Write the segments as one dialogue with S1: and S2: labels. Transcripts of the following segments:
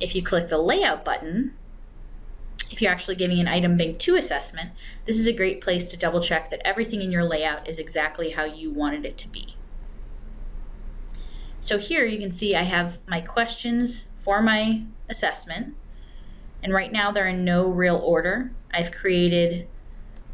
S1: If you click the layout button, if you're actually giving an item bank 2 assessment, this is a great place to double check that everything in your layout is exactly how you wanted it to be. So here you can see I have my questions for my assessment, and right now they're in no real order. I've created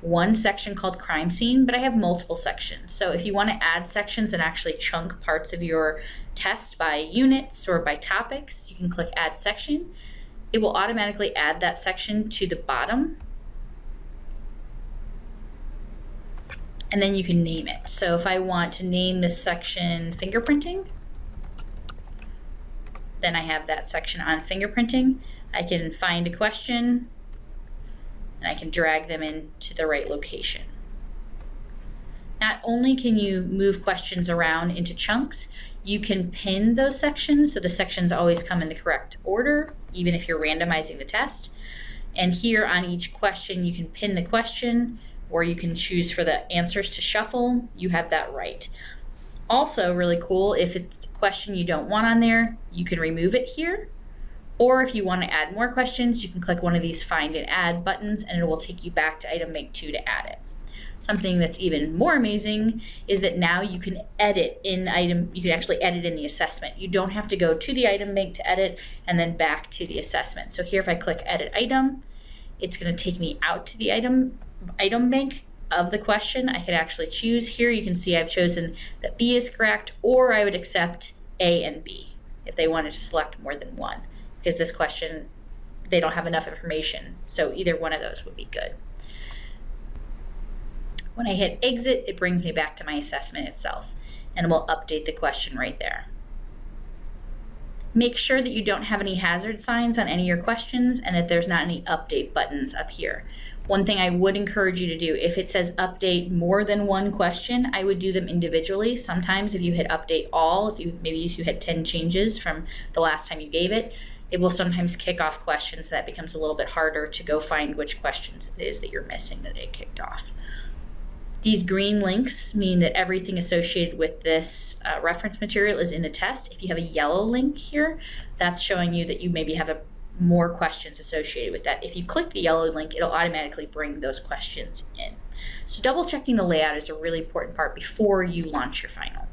S1: one section called crime scene, but I have multiple sections. So if you want to add sections and actually chunk parts of your test by units or by topics, you can click add section. It will automatically add that section to the bottom, and then you can name it. So if I want to name this section fingerprinting, then I have that section on fingerprinting. I can find a question and I can drag them into the right location. Not only can you move questions around into chunks, you can pin those sections so the sections always come in the correct order, even if you're randomizing the test. And here on each question, you can pin the question, or you can choose for the answers to shuffle. You have that right. Also really cool, if it's a question you don't want on there, you can remove it here. Or if you want to add more questions, you can click one of these find and add buttons and it will take you back to item bank 2 to add it. Something that's even more amazing is that now you can edit in you can actually edit in the assessment. You don't have to go to the item bank to edit and then back to the assessment. So here if I click edit item, it's going to take me out to the item bank of the question. I could actually choose. Here you can see I've chosen that B is correct, or I would accept A and B if they wanted to select more than one, because this question, they don't have enough information. So either one of those would be good. When I hit exit, it brings me back to my assessment itself, and it will update the question right there. Make sure that you don't have any hazard signs on any of your questions and that there's not any update buttons up here. One thing I would encourage you to do, if it says update more than one question, I would do them individually. Sometimes if you hit update all, maybe you had 10 changes from the last time you gave it, it will sometimes kick off questions, so that becomes a little bit harder to go find which questions it is that you're missing that it kicked off. These green links mean that everything associated with this reference material is in the test. If you have a yellow link here, that's showing you that you maybe have more questions associated with that. If you click the yellow link, it'll automatically bring those questions in. So double checking the layout is a really important part before you launch your final.